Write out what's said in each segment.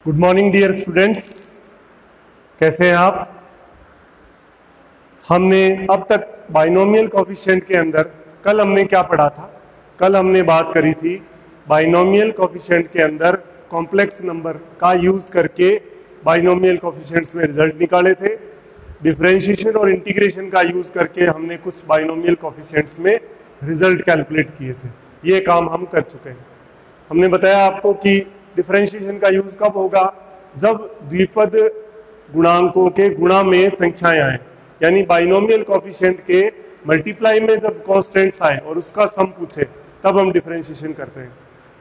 Good morning dear students, कैसे हैं आप। हमने अब तक बाइनोमियल कोफिशिएंट के अंदर कल हमने क्या पढ़ा था। कल हमने बात करी थी बाइनोमियल कोफिशिएंट के अंदर कॉम्प्लेक्स नंबर का यूज करके बाइनोमियल कोफिशिएंट्स में रिजल्ट निकाले थे। डिफरेंशिएशन और इंटीग्रेशन का यूज करके हमने कुछ बाइनोमियल कोफिशिएंट्स में रिजल्ट कैलकुलेट किए थे। ये काम हम कर चुके हैं। हमने बताया आपको कि डिफरेंशिएशन का यूज कब होगा, जब द्विपद गुणांकों के गुणा में संख्याएं आए, यानी बाइनोमियल कोफिशिएंट के मल्टीप्लाई में जब कांस्टेंट्स आए और उसका सम पूछे तब हम डिफरेंशिएशन करते हैं।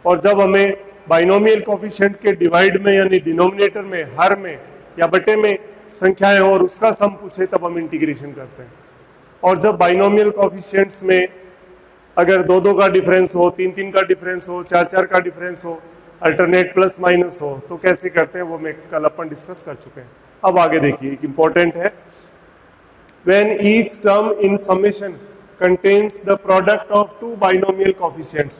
और जब हमें बाइनोमियल कोफिशिएंट के डिवाइड में यानी डिनोमिनेटर में, हर में या बटे में संख्याएं हो और उसका सम पूछे तब हम इंटीग्रेशन करते हैं। और जब बाइनोमियल कोफिशिएंट्स में अगर दो दो का डिफरेंस हो, तीन तीन का डिफरेंस हो, चार चार का डिफरेंस हो, अल्टरनेट प्लस माइनस हो, तो कैसे करते हैं वो मैं कल अपन डिस्कस कर चुके हैं। अब आगे देखिए, एक इंपॉर्टेंट है, when each term in summation contains the product of two binomial coefficients,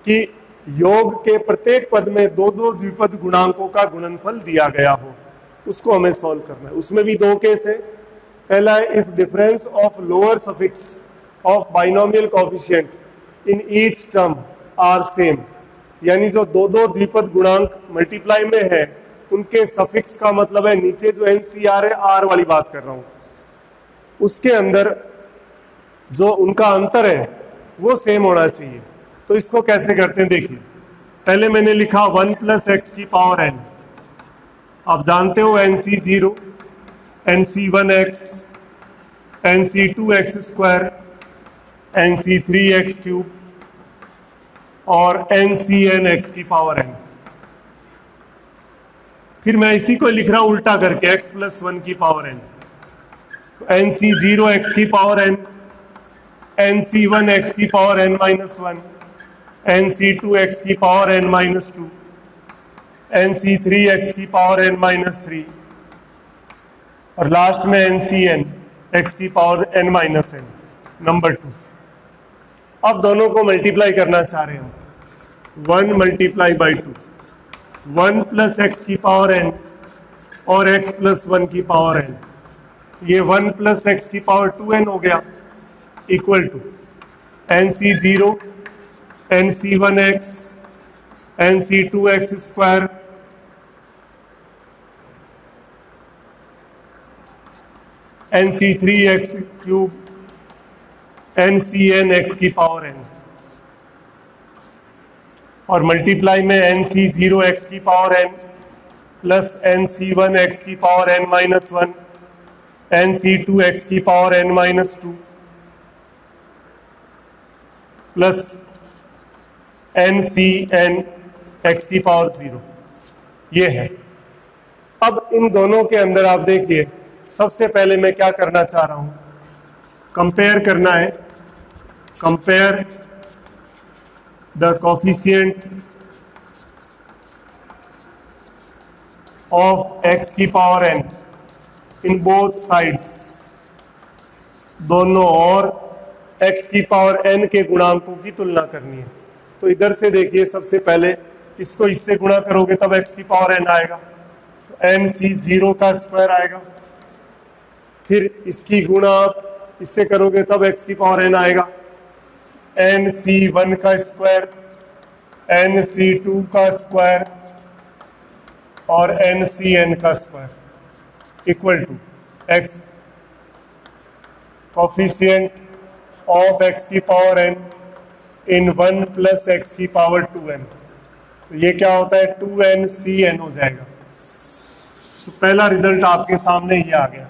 कि योग के प्रत्येक पद में दो दो द्विपद गुणांकों का गुणनफल दिया गया हो, उसको हमें सॉल्व करना है। उसमें भी दो केस है। पहला है if difference of lower suffix of binomial coefficient in each term are same, यानी जो दो दो द्विपद गुणांक मल्टीप्लाई में है उनके सफिक्स का मतलब है नीचे जो एनसीआर है, आर वाली बात कर रहा हूं, उसके अंदर जो उनका अंतर है वो सेम होना चाहिए। तो इसको कैसे करते हैं देखिए। पहले मैंने लिखा 1 + x की पावर n, आप जानते हो NC0, NC1x, NC2x², NC3x³ और NCnx की पावर n। फिर मैं इसी को लिख रहा हूं उल्टा करके x + 1 की पावर n, तो NC0x की पावर n, NC1x की पावर n-1, NC2x की पावर n-2, NC3x की पावर n-3 और लास्ट में NCnx की पावर n-n नंबर 2। अब दोनों को मल्टीप्लाई करना चाह रहे हैं, 1 × 2, 1 + x की पावर n और x + 1 की पावर n, ये 1 + x की पावर 2n हो गया, equal to NC0, NC1x, NC2x², NC3x³, NCnx की पावर n और मल्टीप्लाई में NC0x की पावर n प्लस NC1x की पावर n-1, NC2x की पावर n-2 प्लस NCnx की पावर 0, ये है। अब इन दोनों के अंदर आप देखिए, सबसे पहले मैं क्या करना चाह रहा हूं, कंपेयर करना है। Compare the coefficient of x की power n in both sides, दोनों और x की पावर n के गुणांकों की तुलना करनी है। तो इधर से देखिए, सबसे पहले इसको इससे गुणा करोगे तब x की पावर n आएगा, तो NC0² आएगा। फिर इसकी गुणा इससे करोगे तब x की पावर n आएगा, NC1² NC2² और NCn² equal to x coefficient of x की पावर n इन 1 + x की पावर 2n, तो ये क्या होता है, 2NCn हो जाएगा। तो पहला रिजल्ट आपके सामने ये आ गया,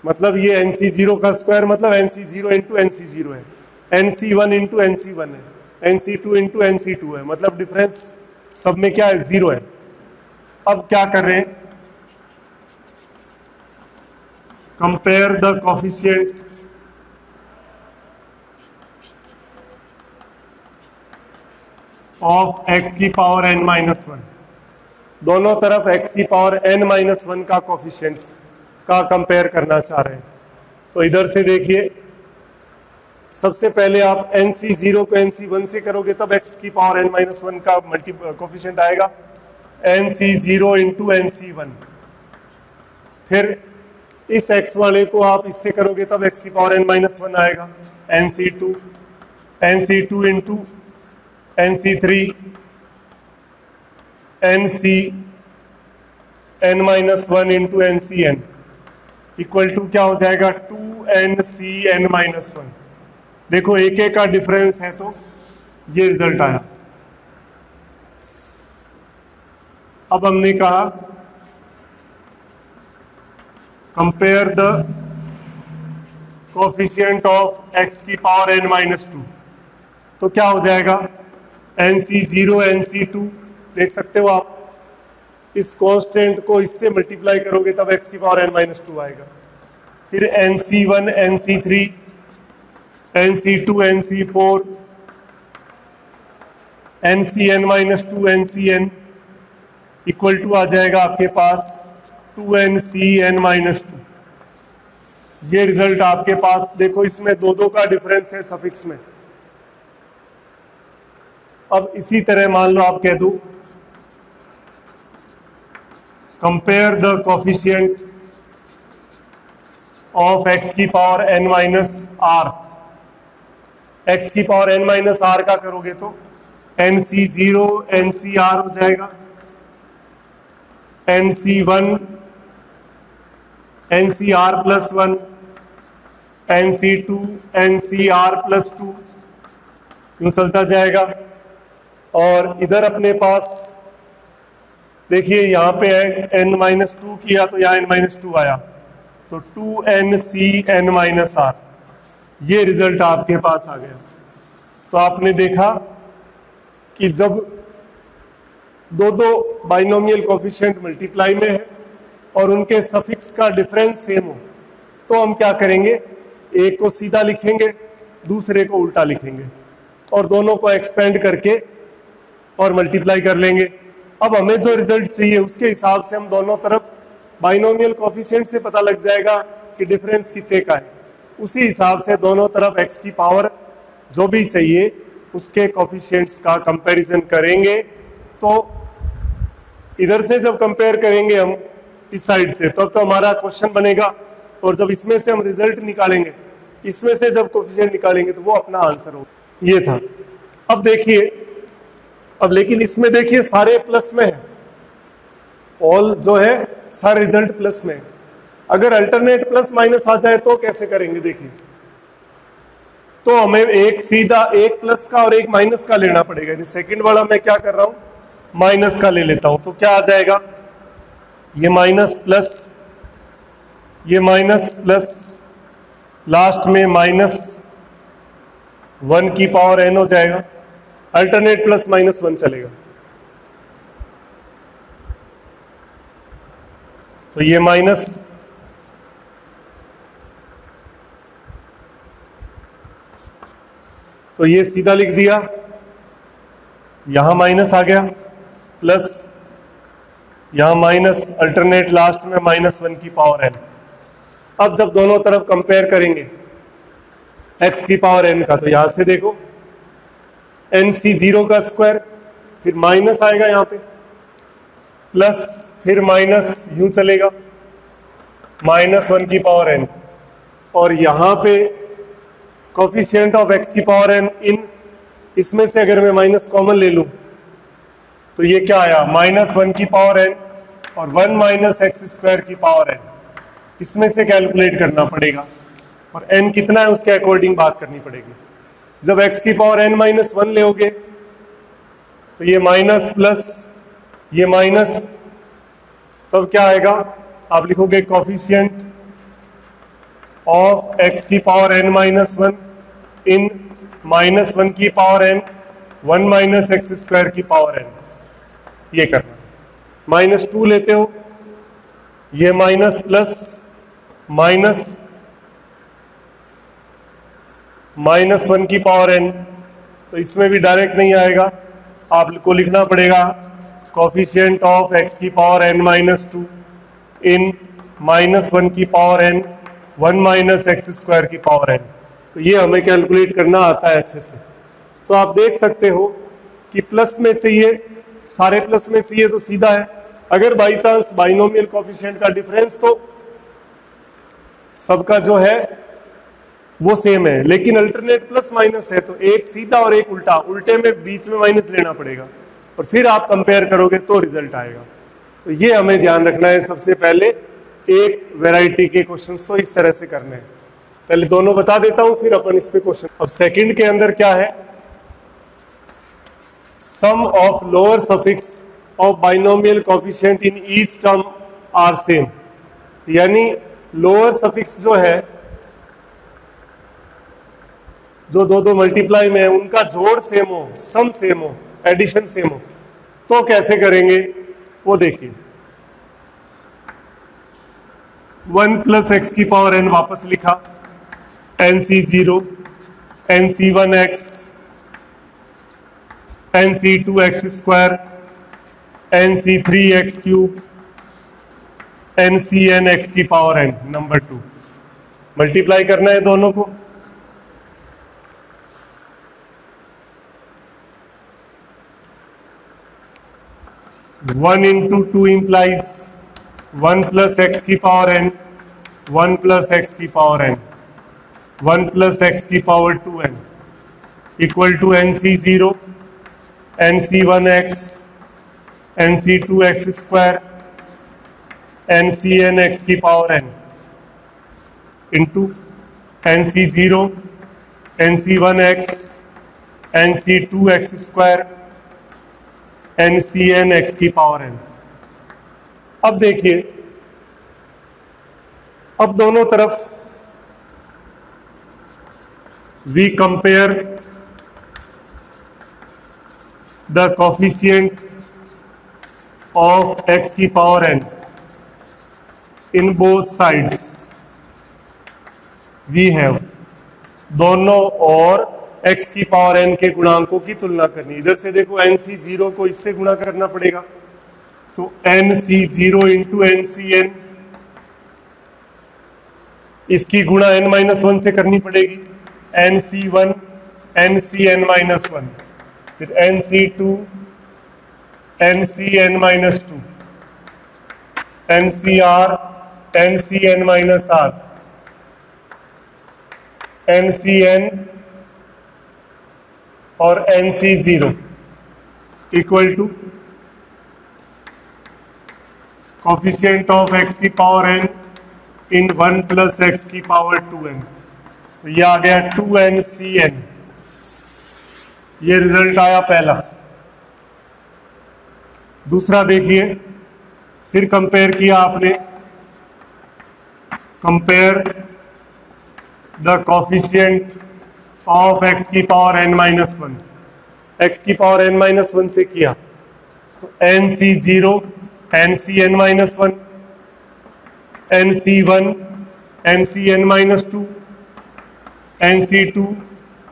मतलब ये NC0² मतलब NC0 × NC0 है, NC1 × NC1 है, NC2 × NC2 है, मतलब डिफरेंस सब में क्या है, 0 है। अब क्या कर रहे हैं, compare the coefficient of x की पावर n-1, दोनों तरफ x की पावर n-1 का कोफिशिएंट्स का कंपेयर करना चाह रहे हैं। तो इधर से देखिए, सबसे पहले आप NC0 को NC1 से करोगे तब x की पावर n-1 का कोफिशिएंट आएगा, n C zero into n C one. फिर इस x वाले को आप इससे करोगे तब x की पावर n माइनस वन आएगा, n C two into n C three n C n minus one into n C n equal to क्या हो जाएगा, two n C n minus one. देखो एक एक का डिफरेंस है तो ये रिजल्ट आया। अब हमने कहा compare the coefficient of x की पावर n माइनस टू, तो क्या हो जाएगा, n C zero n C two. देख सकते हो आप, इस कांस्टेंट को इससे मल्टीप्लाई करोगे तब x की पावर n माइनस टू आएगा। फिर n C one n C three n C two n C four n C n minus two n C n equal to आ जाएगा आपके पास two n C n minus two. ये result आपके पास, देखो इसमें दो दो का डिफरेंस है सफिक्स में। अब इसी तरह मान लो आप कह दो compare the coefficient of x की power n minus r. x की पावर n माइनस आर का करोगे तो n C zero n C r हो जाएगा, n C one n C r plus one n C two n C r plus two, यूं चलता जाएगा। और इधर अपने पास देखिए यहाँ पे n माइनस टू किया तो यहाँ n माइनस टू आया, तो two n C n minus r, ये रिजल्ट आपके पास आ गया। तो आपने देखा कि जब दो दो बाइनोमियल कोफिशिएंट मल्टीप्लाई में है और उनके सफिक्स का डिफरेंस सेम हो तो हम क्या करेंगे, एक को सीधा लिखेंगे दूसरे को उल्टा लिखेंगे और दोनों को एक्सपेंड करके और मल्टीप्लाई कर लेंगे। अब हमें जो रिजल्ट चाहिए उसके हिसाब से हम दोनों तरफ बाइनोमियल कोफिशिएंट से पता लग जाएगा कि डिफरेंस कितने का है। उसी हिसाब से दोनों तरफ x की पावर जो भी चाहिए उसके कोफिशिएंट्स का कंपैरिजन करेंगे। तो इधर से जब कंपेयर करेंगे हम इस साइड से तब तो हमारा क्वेश्चन बनेगा, और जब इसमें से हम रिजल्ट निकालेंगे, इसमें से जब कोफिशिएंट निकालेंगे तो वो अपना आंसर होगा। ये था। अब देखिए, अब लेकिन इसमें देखिए सारे प्लस में है, ऑल जो है सारे रिजल्ट प्लस में है। अगर अल्टरनेट प्लस माइनस आ जाए तो कैसे करेंगे, देखिए तो हमें एक सीधा एक प्लस का और एक माइनस का लेना पड़ेगा। यानी सेकंड वाला मैं क्या कर रहा हूं, माइनस का ले लेता हूं, तो क्या आ जाएगा, ये माइनस प्लस, ये माइनस प्लस, लास्ट में माइनस वन की पावर एन हो जाएगा। अल्टरनेट प्लस माइनस वन चलेगा, तो ये माइनस, तो ये सीधा लिख दिया, यहां माइनस आ गया, प्लस यहां माइनस, अल्टरनेट लास्ट में माइनस वन की पावर एन। अब जब दोनों तरफ कंपेयर करेंगे x की पावर n का, तो यहां से देखो एन सी जीरो का स्क्वायर, फिर माइनस आएगा यहाँ पे, प्लस फिर माइनस, यूं चलेगा माइनस वन की पावर n, और यहाँ पे कोफिशिएंट ऑफ x की पावर n इन, इसमें से अगर मैं माइनस कॉमन ले लूं तो ये क्या आया, माइनस वन की पावर n और वन माइनस एक्स स्क्वायर की पावर n। इसमें से कैलकुलेट करना पड़ेगा और n कितना है उसके अकॉर्डिंग बात करनी पड़ेगी। जब x की पावर n माइनस वन लोगे तो ये माइनस प्लस ये माइनस, तब क्या आएगा, आप लिखोगे कोफिशिएंट ऑफ x की power n minus one in minus one की power n one minus x square की पावर n। ये करना, माइनस टू लेते हो, ये minus plus minus minus one की पावर n, तो इसमें भी डायरेक्ट नहीं आएगा, आपको लिखना पड़ेगा कोफिशिएंट ऑफ x की power n minus to in minus one की power n one minus x square की पावर n। तो ये हमें कैलकुलेट करना आता है अच्छे से। तो आप देख सकते हो कि प्लस में चाहिए सारे प्लस में चाहिए तो सीधा है। अगर बाई चांस बाइनोमियल कोफिशिएंट का डिफरेंस तो सबका जो है वो सेम है, लेकिन अल्टरनेट प्लस माइनस है तो एक सीधा और एक उल्टा, उल्टे में बीच में माइनस लेना पड़ेगा और फिर आप कंपेयर करोगे तो रिजल्ट आएगा। तो ये हमें ध्यान रखना है। सबसे पहले एक वैरायटी के क्वेश्चंस तो इस तरह से करने हैं। पहले दोनों बता देता हूं फिर अपन इस पे क्वेश्चन। अब सेकंड के अंदर क्या है, sum of lower suffix of binomial coefficient in each term are same, यानी लोअर सफिक्स जो है जो दो मल्टीप्लाई में है उनका जोड़ सेम हो, सम सेम हो, एडिशन सेम हो, तो कैसे करेंगे वो देखिए। 1 प्लस एक्स की पावर n वापस लिखा, nc0 nc1x nc2x square nc3x cube ncnx की पावर n नंबर 2। मल्टीप्लाई करना है दोनों को। One into two implies 1 plus x की पावर n, 1 प्लस एक्स की पावर n, 1 प्लस एक्स की power 2n equal to nc0 nc1x nc2x square ncnx की power n into nc0 nc1x nc2x square ncnx की power n। अब देखिए, अब दोनों तरफ we compare the coefficient of x की power n in both sides. We have दोनों और x की पावर n के गुणांकों की तुलना करनी। इधर से देखो nc0 को इससे गुणा करना पड़ेगा, तो nc0 इंटू ncn, इसकी गुणा n-1 से करनी पड़ेगी, nc1 ncn-1, फिर nc2 ncn-2, ncr ncn-r, ncn और nc0 equal to coefficient of x की power n in 1 plus x की पावर 2n। तो ये आ गया 2ncn। ये रिजल्ट आया पहला। दूसरा देखिए, फिर कंपेयर किया आपने, compare the coefficient of x की पावर n-1, x की पावर n-1 से किया, तो nc0 ncn-1, nc1 ncn-2, nc2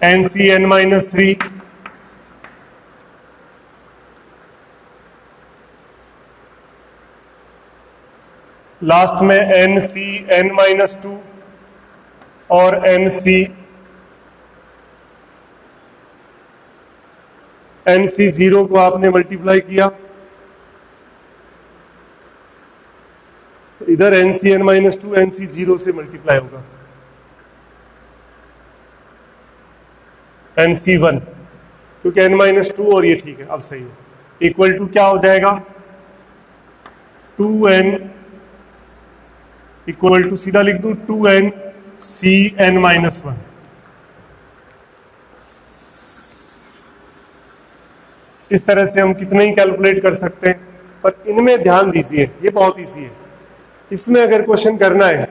ncn-3, last में ncn-2 और nc0 को आपने मल्टीप्लाई किया, तो इधर ncn-2 nc0 से मल्टीप्लाई होगा, nc1 क्योंकि n-2 और ये ठीक है, अब सही है, इक्वल टू क्या हो जाएगा 2n इक्वल टू, सीधा लिख दूं 2ncn-1। इस तरह से हम कितने ही कैलकुलेट कर सकते हैं, पर इनमें ध्यान दीजिए, ये बहुत इजी है। इसमें अगर क्वेश्चन करना है,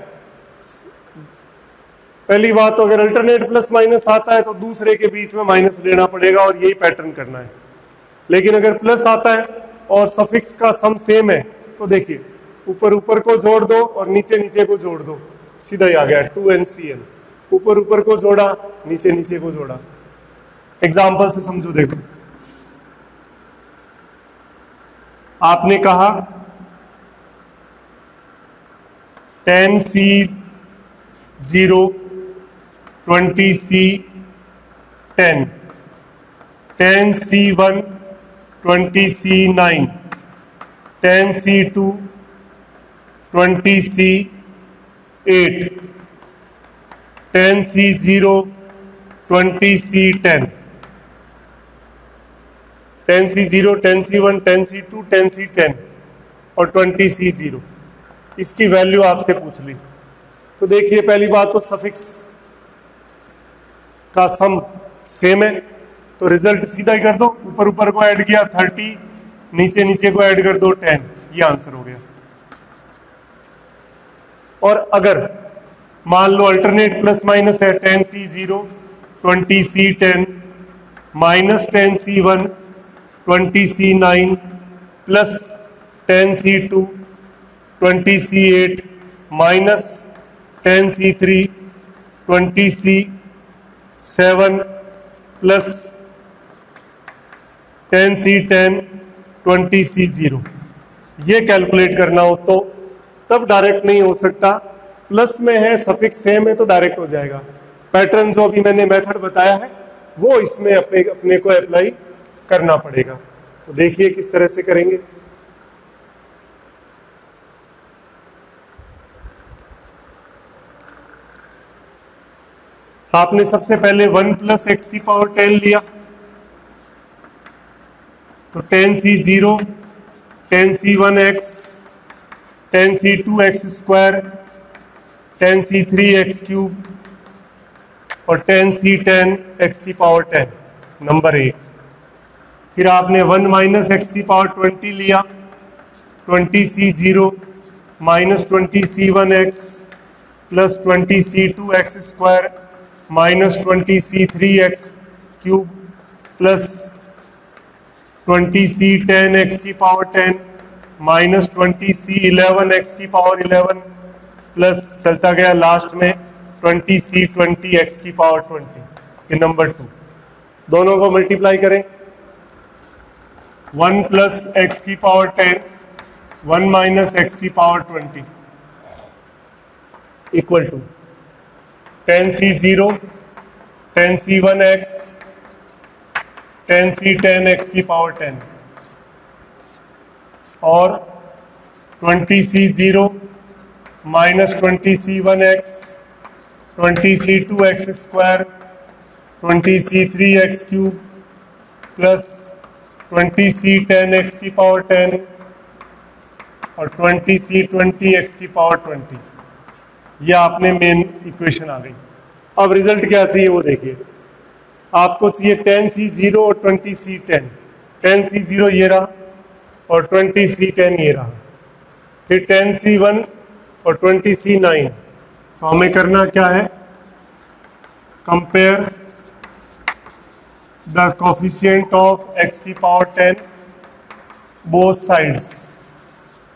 पहली बात तो अगर अल्टरनेट प्लस माइनस आता है तो दूसरे के बीच में माइनस लेना पड़ेगा और यही पैटर्न करना है। लेकिन अगर प्लस आता है और सफिक्स का सम सेम है तो देखिए, ऊपर ऊपर को जोड़ दो और नीचे नीचे को जोड़ दो, सीधा ही आ गया 2ncn। ऊपर ऊपर को जोड़ा, नीचे नीचे को जोड़ा। एग्जाम्पल से समझो, देखो आपने कहा 10c0 20c10, 10c1 20C9, 10C2, 20C8, 10C0, 20C10, 10C0, 10C1, 10C2, 10C10 और 20C0। इसकी वैल्यू आपसे पूछ ली। तो देखिए पहली बात तो सफिक्स का सम सेम है, तो रिजल्ट सीधा ही कर दो, ऊपर ऊपर को ऐड किया 30, नीचे नीचे को ऐड कर दो 10, ये आंसर हो गया। और अगर मान लो अल्टरनेट प्लस माइनस है, 10C0, 20C10 minus 10C1, 20C9 plus 10C2, 20C8 minus 10C3, 20C7 plus 10C10, 20C0, ये कैलकुलेट करना हो तो तब डायरेक्ट नहीं हो सकता। प्लस में है, सफिक्स सेम है तो डायरेक्ट हो जाएगा। पैटर्न जो अभी मैंने मेथड बताया है वो इसमें अपने को अप्लाई करना पड़ेगा। तो देखिए किस तरह से करेंगे। आपने सबसे पहले 1 प्लस एक्स की पावर 10 लिया, तो 10C0, 10C1x, 10C2x square, 10C3x cube और 10C10 x की पावर 10, नंबर 1। फिर आपने 1 माइनस एक्स की पावर 20 लिया, 20C0 minus 20C1x plus 20C2x square minus 20C3x cube plus 20C10x की पावर 10 माइनस 20C11x की पावर 11 प्लस चलता गया लास्ट में 20C20x की पावर 20, ये नंबर 2। दोनों को मल्टीप्लाई करें, 1 प्लस एक्स की पावर 10, 1 माइनस एक्स की power 20 equal to 10C0, 10C1x, 10C10x की पावर 10 और 20C0 minus 20C1x, 20C2x square, 20C3x cube plus 20C10x की पावर 10 और 20C20x की पावर 20। ये आपने मेन इक्वेशन आ गई। अब रिजल्ट क्या चाहिए वो देखिए। आपको चाहिए 10C0 और 20C10। 10C0 ये रहा और 20C10 ये रहा, फिर 10C1 और 20C9। तो हमें करना क्या है, compare the coefficient of x की पावर 10 बोथ साइड्स।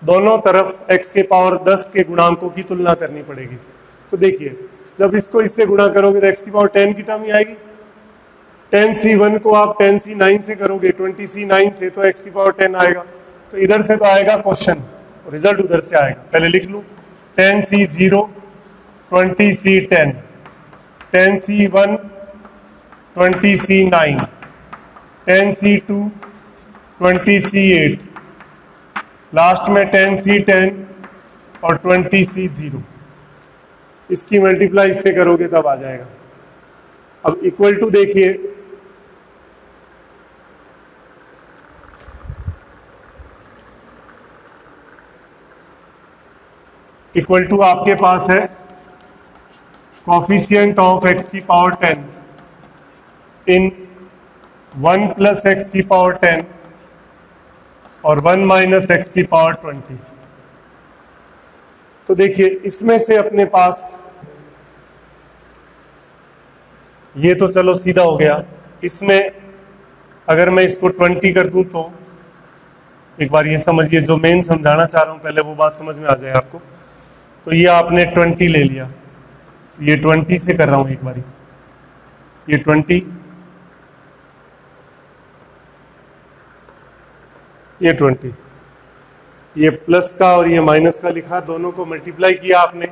दोनों तरफ x के पावर 10 के गुणांकों की तुलना करनी पड़ेगी। तो देखिए जब इसको इससे गुणा करोगे तो x की पावर 10 की टर्म ही आएगी। 10C1 को आप 10C9 से करोगे, 20C9 से, तो x की पावर 10 आएगा। तो इधर से तो आएगा क्वेश्चन, रिजल्ट उधर से आएगा। पहले लिख लूं, 10C0, 20C10, 10C1, 20C9, 10C2, 20C8, last में 10C10 और 20C0। इसकी मल्टीप्लाई इससे करोगे तब आ जाएगा। अब इक्वल टू देखिए, इक्वल टू आपके पास है कोफिशिएंट ऑफ x की पावर 10 इन 1 प्लस एक्स की पावर 10 और 1 माइनस एक्स की पावर 20। तो देखिए इसमें से अपने पास ये तो चलो सीधा हो गया। इसमें अगर मैं इसको 20 कर दूं तो एक बार ये समझिए, जो मेन समझाना चाह रहा हूं पहले वो बात समझ में आ जाए आपको। तो ये आपने 20 ले लिया, ये 20 से कर रहा हूं एक बारी, ये 20, ये 20, ये प्लस का और ये माइनस का लिखा, दोनों को मल्टीप्लाई किया आपने।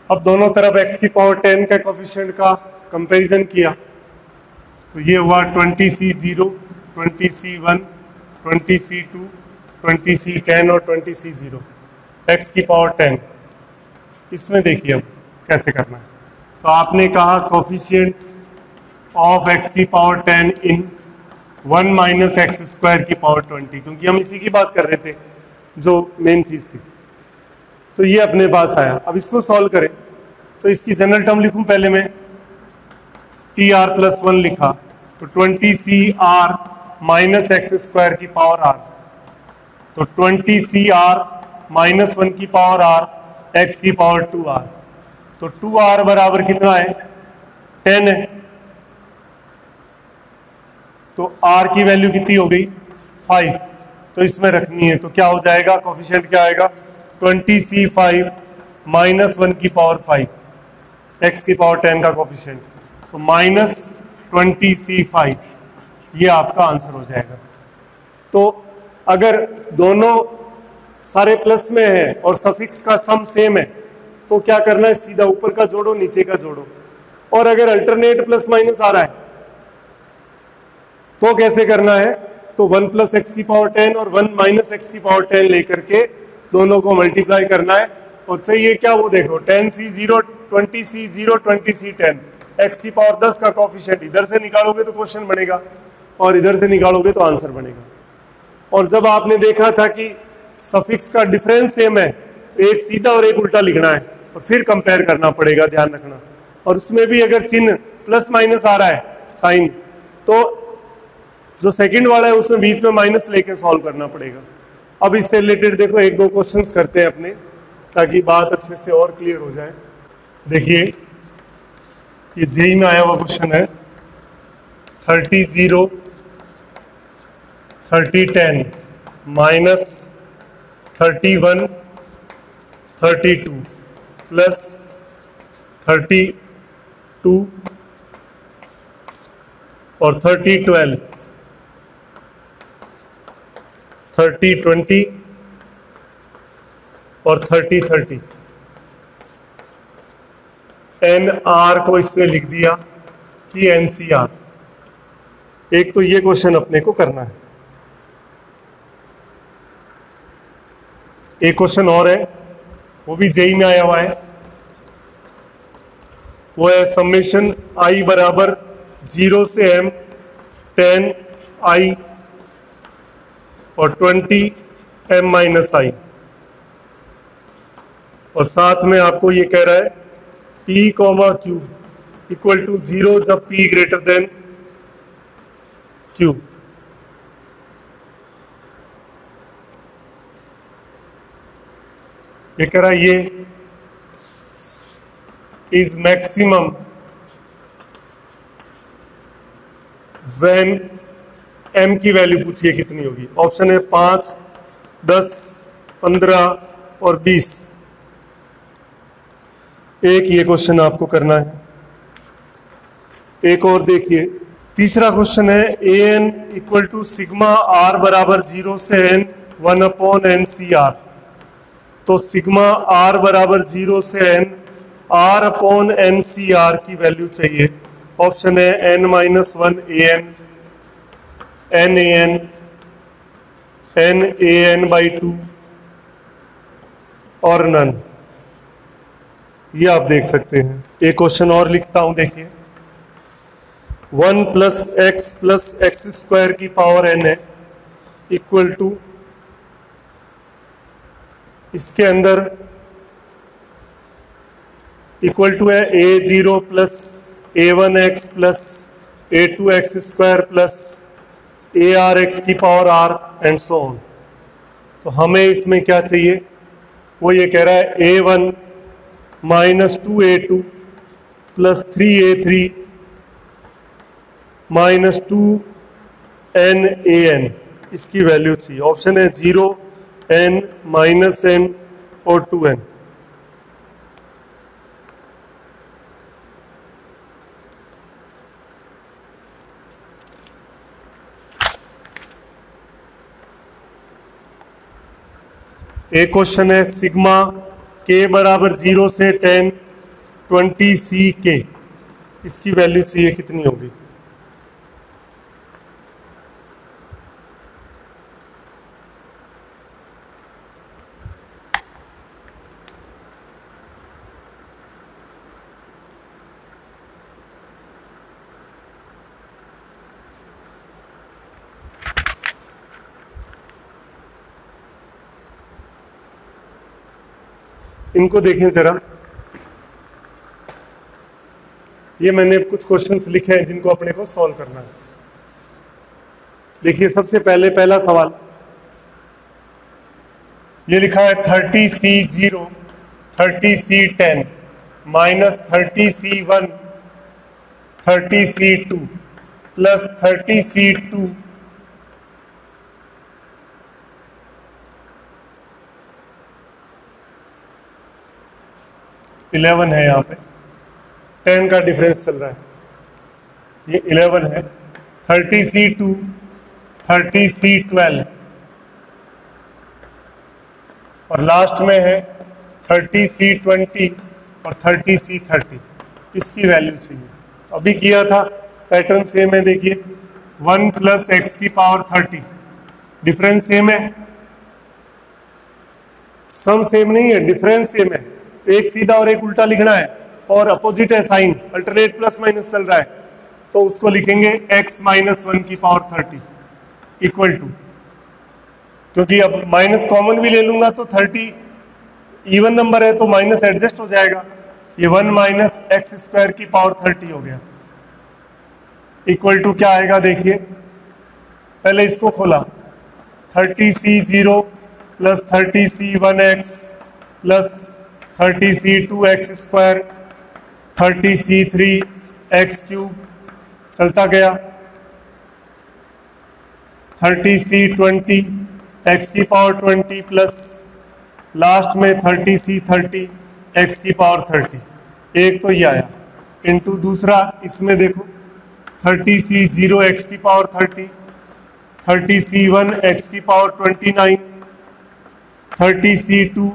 अब दोनों तरफ x की पावर 10 का कोफिशिएंट का कंपैरिजन किया तो ये हुआ 20C0, 20C1, 20C2, 20C10 और 20C0, x की पावर 10। इसमें देखिए अब कैसे करना है। तो आपने कहा कोफिशिएंट ऑफ x की पावर 10 इन 1 माइनस एक्स स्क्वायर की पावर 20, क्योंकि हम इसी की बात कर रहे थे जो मेन चीज थी। तो ये अपने पास आया। अब इसको सॉल्व करें तो इसकी जनरल टर्म लिखूं पहले मैं, टी आर प्लस 1 लिखा तो 20C माइनस एक्स स्क्वायर की पावर r, तो 20C माइनस 1 की पावर r x की पावर 2r, तो 2r बराबर कितना है 10 है। तो r की वैल्यू कितनी हो गई 5, तो इसमें रखनी है। तो क्या हो जाएगा कोफिशिएंट क्या आएगा 20C5 माइनस 1 की पावर 5, x की पावर 10 का कोफिशिएंट, तो माइनस 20C5, ये आपका आंसर हो जाएगा। तो अगर दोनों सारे प्लस में है और सफिक्स का सम सेम है तो क्या करना है, सीधा ऊपर का जोड़ो नीचे का जोड़ो। और अगर अल्टरनेट प्लस माइनस आ रहा है तो कैसे करना है, तो 1 प्लस एक्स की पावर 10 और 1 माइनस एक्स की पावर 10 लेकर के दोनों को मल्टीप्लाई करना है। और चाहिए क्या वो देखो 10C0, 20C0, 20C10, एक्स की पावर 10 का कोफिशिएंट इधर से निकालोगे तो क्वेश्चन बनेगा और इधर से निकालोगे तो आंसर बनेगा। और जब आपने देखा था कि सफिक्स का डिफरेंस सेम है तो एक सीधा और एक उल्टा लिखना है और फिर कंपेयर करना पड़ेगा, ध्यान रखना। और उसमें भी अगर चिन्ह प्लस माइनस आ रहा है साइन, तो जो सेकंड वाला है उसमें बीच में माइनस लेके सॉल्व करना पड़ेगा। अब इससे रिलेटेड देखो एक दो क्वेश्चंस करते हैं अपने, ताकि बात अच्छे से और क्लियर हो जाए। देखिए ये जेई में आया हुआ क्वेश्चन है 30, 30, 10 माइनस 31, 32 प्लस 32 और 30, 12, 30, 20 और 30, 30। एन आर को इसने लिख दिया कि एनसीआर। एक तो ये क्वेश्चन अपने को करना है। एक क्वेश्चन और है, वो भी जेई में आया हुआ है, वो है समेशन आई बराबर 0 से m 10 i और 20 m माइनस आई। और साथ में आपको ये कह रहा है p, q इक्वल टू 0 जब p ग्रेटर देन q। ये कह रहा है ये इज मैक्सिमम व्हेन m की वैल्यू पूछिए कितनी होगी। ऑप्शन है 5, 10, 15 और 20। एक ये क्वेश्चन आपको करना है। एक और देखिए, तीसरा क्वेश्चन है a n equal to sigma r बराबर 0 से n 1 upon n C r. तो सिग्मा आर बराबर 0 से n r upon n C r की वैल्यू चाहिए। ऑप्शन है n minus 1 a n, n a n, n a n by 2 और none. ये आप देख सकते हैं। एक क्वेश्चन और लिखता हूं, देखिए 1 प्लस एक्स स्क्वायर की पावर n है इक्वल टू, इसके अंदर इक्वल टू है a0 plus a1x plus a2x square plus arx की power r and so on. तो हमें इसमें क्या चाहिए, वो ये कह रहा है a1 minus 2a2 plus 3a3 minus 2nan, इसकी वैल्यू चाहिए। ऑप्शन है 0, n, माइनस n और 2n। एक क्वेश्चन है सिग्मा k बराबर 0 से 10 20 CK, इसकी वैल्यू चाहिए कितनी होगी? इनको देखें जरा, ये मैंने कुछ क्वेश्चंस लिखे हैं जिनको अपने को सॉल्व करना है। देखिए सबसे पहले पहला सवाल ये लिखा है 30C0 30C10 minus 30C1 30C2 plus 30C2 11 है, यहाँ पे 10 का डिफरेंस चल रहा है, ये 11 है। 30C2 30C12 और लास्ट में है 30C20 और 30C30, इसकी वैल्यू चाहिए। अभी किया था, पैटर्न सेम है, देखिए 1 प्लस एक्स की पावर 30, डिफरेंस सेम है, सम सेम नहीं है, डिफरेंस सेम है। एक सीधा और एक उल्टा लिखना है और अपोजिट है साइन, अल्टरनेट प्लस माइनस चल रहा है, तो उसको लिखेंगे x माइनस 1 की पावर 30 इक्वल टू, क्योंकि अब माइनस कॉमन भी ले लूंगा तो 30 इवन नंबर है तो माइनस एडजस्ट हो जाएगा, ये 1 माइनस एक्स स्क्वायर की पावर 30 हो गया, इक्वल टू क्या आएगा? देखिए पहले इसको खोला, 30C0 plus 30C1x plus 30C2x square 30C3x cube चलता गया, 30C20 x की पावर 20 प्लस लास्ट में 30C30 x की पावर 30, एक तो ये आया, इनटू दूसरा इसमें देखो 30C0 x की पावर 30, 30C1 x की पावर 29, 30C2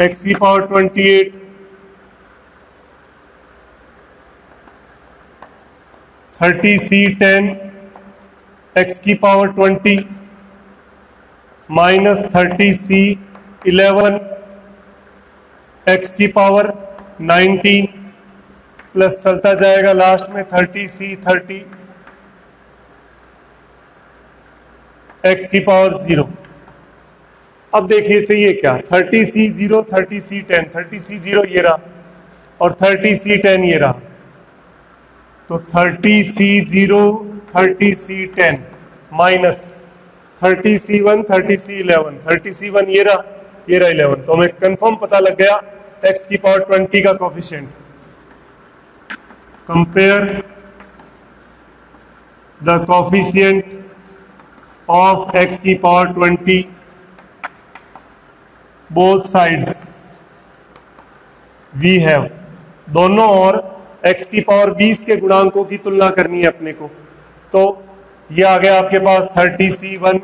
x की पावर 28, 30C10 x की पावर 20 माइनस 30C11 x की पावर 19 प्लस चलता जाएगा लास्ट में 30C30 x की पावर 0। अब देखिए चाहिए क्या? 30C0 30C10, 30C0 ये रहा और 30C10 ये रहा, तो 30C0 30C10 minus 30C1 30C11, 30C1 ये रहा 11, तो हमें कंफर्म पता लग गया x की पावर 20 का coefficient. Compare the coefficient of x की power 20 both sides we have, दोनों और x की पावर 20 के गुणांकों की तुलना करनी है अपने को, तो ये आ गया आपके पास 30C1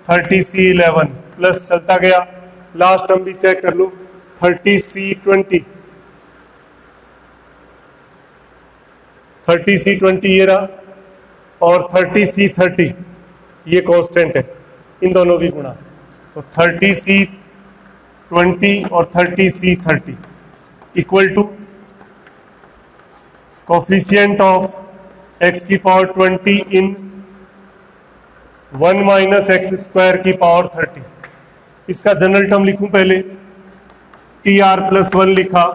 30C11 प्लस चलता गया, लास्ट हम भी चेक कर लो 30C20 30C20 ये रहा और 30C30 ये कांस्टेंट है, इन दोनों की गुणा, तो 30C20 और 30C30 equal to coefficient of x की power 20 in 1 minus x square की पावर 30। इसका जनरल टर्म लिखूं पहले, TR प्लस 1 लिखा,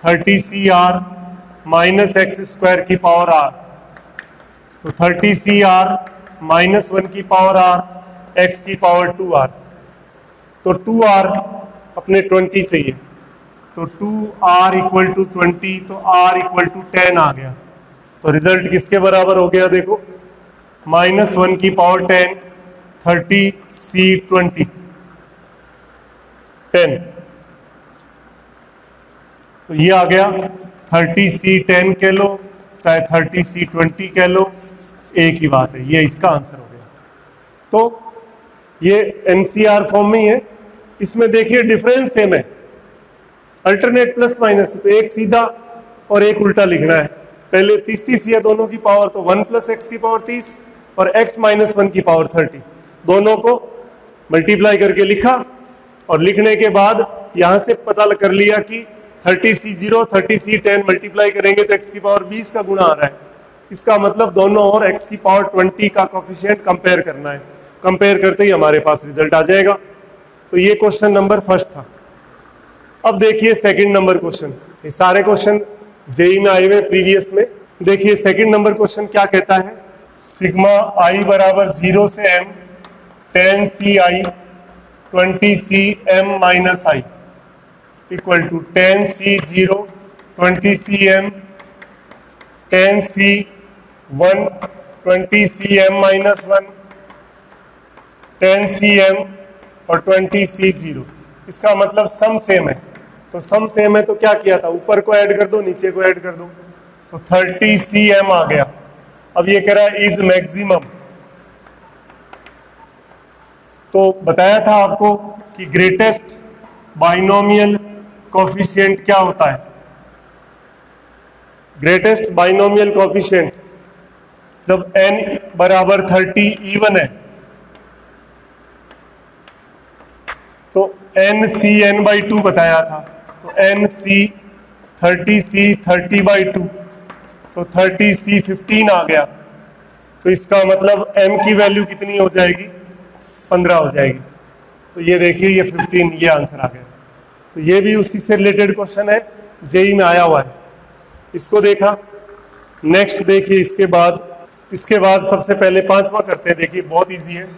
30CR माइनस एक्स स्क्वायर की पावर R, तो 30CR माइनस 1 की पावर R x की पावर 2R, तो 2R अपने 20 चाहिए, तो 2R इक्वल टू 20, तो R इक्वल टू 10 आ गया, तो रिजल्ट किसके बराबर हो गया? देखो माइनस 1 की पावर 10 30C20 10, तो ये आ गया 30C10 कह लो चाहे 30C20 कह लो, एक ही बात है, ये इसका आंसर हो गया। तो ये एनसीआर फॉर्म में ही है, इसमें देखिए डिफरेंस सेम है, अल्टरनेट प्लस माइनस, तो एक सीधा और एक उल्टा लिखना है। पहले 30 है दोनों की पावर, तो 1 + x की पावर 30 और x - 1 की पावर 30, दोनों को मल्टीप्लाई करके लिखा और लिखने के बाद यहां से पता कर लिया कि 30c0 30c10 मल्टीप्लाई करेंगे तो x की पावर 20 का गुणा आ रहा है। इसका मतलब दोनों और x की पावर 20 का कोफिशिएंट कंपेयर करना है। कंपेयर करते ही हमारे पास रिजल्ट आ जाएगा। तो ये क्वेश्चन नंबर फर्स्ट था। अब देखिए सेकंड नंबर क्वेश्चन। ये सारे क्वेश्चन जेई में आए हुए प्रीवियस में। देखिए सेकंड नंबर क्वेश्चन क्या कहता है, सिग्मा i बराबर 0 से m 10ci 20cm minus i equal to 10c0 20cm 10c1 20cm minus 1 10cm और 20c0। इसका मतलब सम सेम है। तो सम सेम है तो क्या किया था, ऊपर को ऐड कर दो नीचे को ऐड कर दो, तो 30cm आ गया। अब ये कह रहा है इज मैक्सिमम। तो बताया था आपको कि ग्रेटेस्ट बाइनोमियल कोफिशिएंट क्या होता है। ग्रेटेस्ट बाइनोमियल कोफिशिएंट जब n बराबर 30 इवन है तो NCn/2 बताया था। तो NC 30C 30/2 तो 30C 15 आ गया। तो इसका मतलब m की वैल्यू कितनी हो जाएगी, 15 हो जाएगी। तो ये देखिए ये 15, ये आंसर आ गया। तो ये भी उसी से रिलेटेड क्वेश्चन है, जेई में आया हुआ है। इसको देखा। नेक्स्ट देखिए इसके बाद सबसे पहले पांचवा करते हैं। देखिए बहुत इजी है।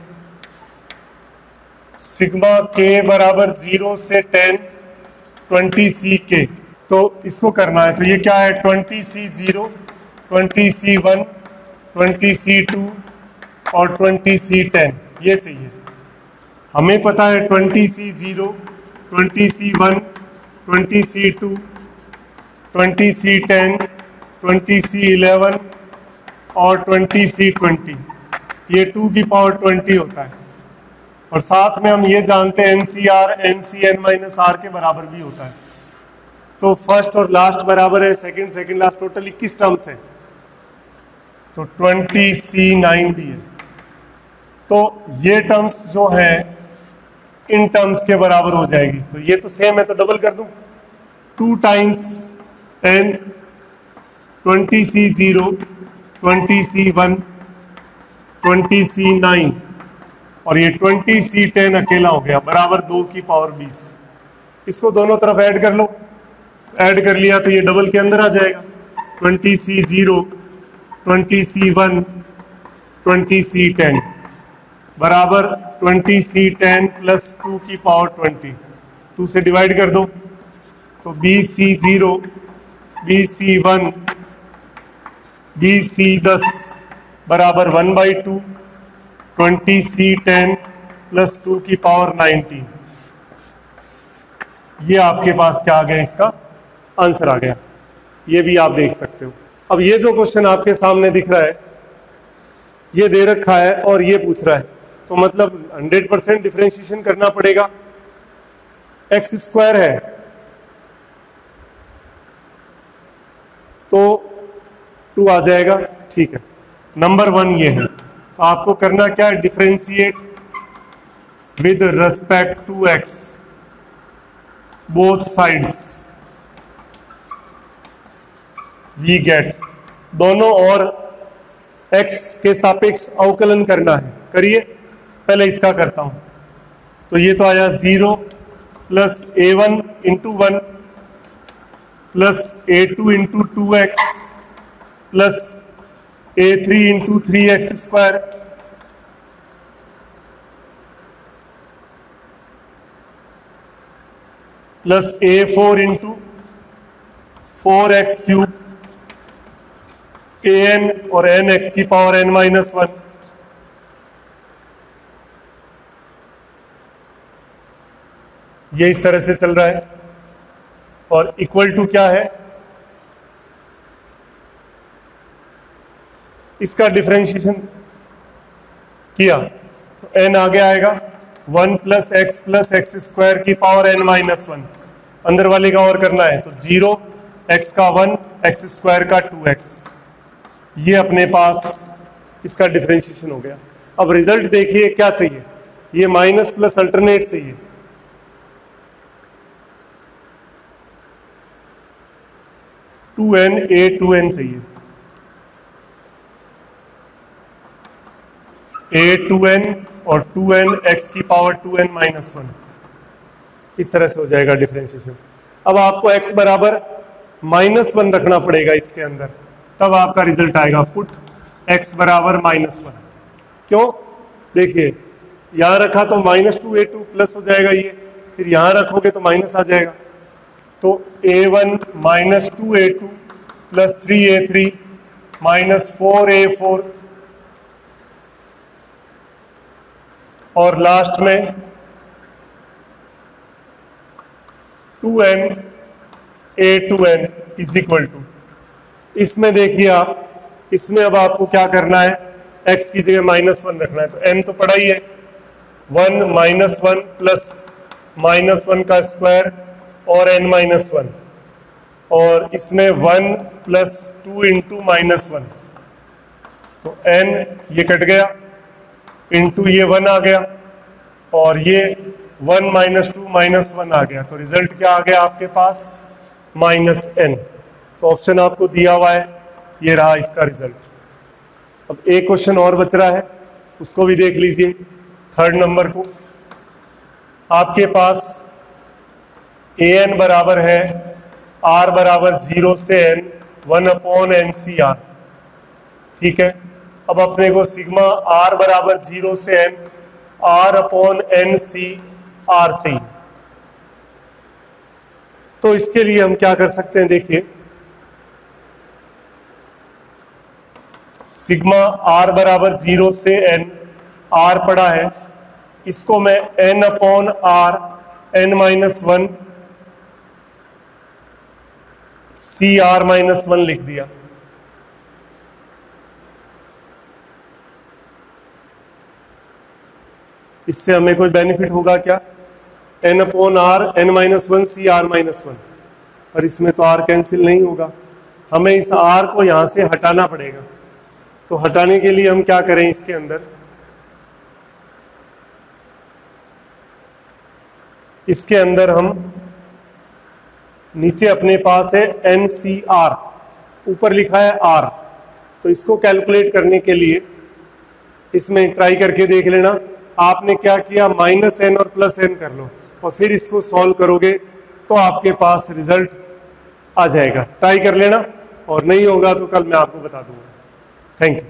सिग्मा k बराबर 0 से 10 20c(k), तो इसको करना है। तो ये क्या है, 20c0 20c1 20c2 और 20c10, ये चाहिए। हमें पता है 20c0 20c1 20c2 20c10 20c11 और 20c20, ये 2 की पावर 20 होता है। और साथ में हम ये जानते हैं NCR NCn-r के बराबर भी होता है। तो फर्स्ट और लास्ट बराबर है, सेकंड लास्ट, टोटल 21 टर्म्स है। तो 20c9 भी है। तो ये टर्म्स जो है इन टर्म्स के बराबर हो जाएगी। तो ये तो सेम है तो डबल कर दूं, 2 times n 20c0 20c1 20c9 और ये 20c10 अकेला हो गया बराबर 2 की पावर 20। इसको दोनों तरफ ऐड कर लो। ऐड कर लिया तो ये डबल के अंदर आ जाएगा। 20c0 20c1 20c10 बराबर 20c10 प्लस 2 की पावर 20। 2 से डिवाइड कर दो तो bc0 bc1 bc10 बराबर 1/2 20c10 प्लस 2 की पावर 19। ये आपके पास क्या आ गया, इसका आंसर आ गया। ये भी आप देख सकते हो। अब ये जो क्वेश्चन आपके सामने दिख रहा है, ये दे रखा है और ये पूछ रहा है, तो मतलब 100% डिफरेंशिएशन करना पड़ेगा। x² है तो 2 आ जाएगा, ठीक है। नंबर 1 ये है। तो आपको करना क्या है, differentiate with respect to x both sides. We get, दोनों और x के सापेक्ष अवकलन करना है। करिए, पहले इसका करता हूं। तो ये तो आया 0 plus a1 into 1 plus a2 into 2x plus a3 into 3x² plus a4 into 4x³ an और nx की पावर n-1। ये इस तरह से चल रहा है। और इक्वल टू क्या है, इसका डिफरेंशिएशन किया तो n आगे आएगा 1 प्लस x² की पावर n-1। अंदर वाले का और करना है तो 0 x का 1 एक्स स्क्वायर का 2x, ये अपने पास इसका डिफरेंशिएशन हो गया। अब रिजल्ट देखिए क्या चाहिए, ये माइनस प्लस अल्टरनेट चाहिए। Two n a two n चाहिए, ए टू एन और 2n x की पावर 2n माइनस 1, इस तरह से हो जाएगा डिफरेंशिएशन। अब आपको x बराबर -1 रखना पड़ेगा इसके अंदर, तब आपका रिजल्ट आएगा। पुट x बराबर -1। क्यों? देखिए यहां रखा तो -2a2 प्लस हो जाएगा ये, फिर यहां रखोगे तो माइनस आ जाएगा। तो a1 -2a2 plus 3a3 -4a4 और लास्ट में 2n a2n is equal to, इसमें देखिए आप, इसमें अब आपको क्या करना है, x की जगह -1 रखना है। तो n तो पड़ा ही है, 1 -1 प्लस -1 का स्क्वायर और n -1, और इसमें 1 प्लस 2 इंटू -1, तो n ये कट गया, इंटू ये 1 आ गया, और ये 1 -2 -1 आ गया। तो रिजल्ट क्या आ गया आपके पास, -n। तो ऑप्शन आपको दिया हुआ है, ये रहा इसका रिजल्ट। अब एक क्वेश्चन और बच रहा है, उसको भी देख लीजिए। थर्ड नंबर को आपके पास an बराबर है r बराबर 0 से n 1/NCr, ठीक है। अब अपने को सिग्मा r बराबर 0 से n r/NCr चाहिए। तो इसके लिए हम क्या कर सकते हैं, देखिए सिग्मा r बराबर 0 से n, r पड़ा है, इसको मैं n/r n-1 cr-1 लिख दिया। इससे हमें कोई बेनिफिट होगा क्या, n/r n-1 cr-1, पर इसमें तो r कैंसिल नहीं होगा, हमें इस r को यहां से हटाना पड़ेगा। तो हटाने के लिए हम क्या करें, इसके अंदर हम नीचे अपने पास है NCr, ऊपर लिखा है r, तो इसको कैलकुलेट करने के लिए इसमें ट्राई करके देख लेना। आपने क्या किया, -n और +n कर लो और फिर इसको सॉल्व करोगे तो आपके पास रिजल्ट आ जाएगा। ट्राई कर लेना, और नहीं होगा तो कल मैं आपको बता दूंगा। Thank you.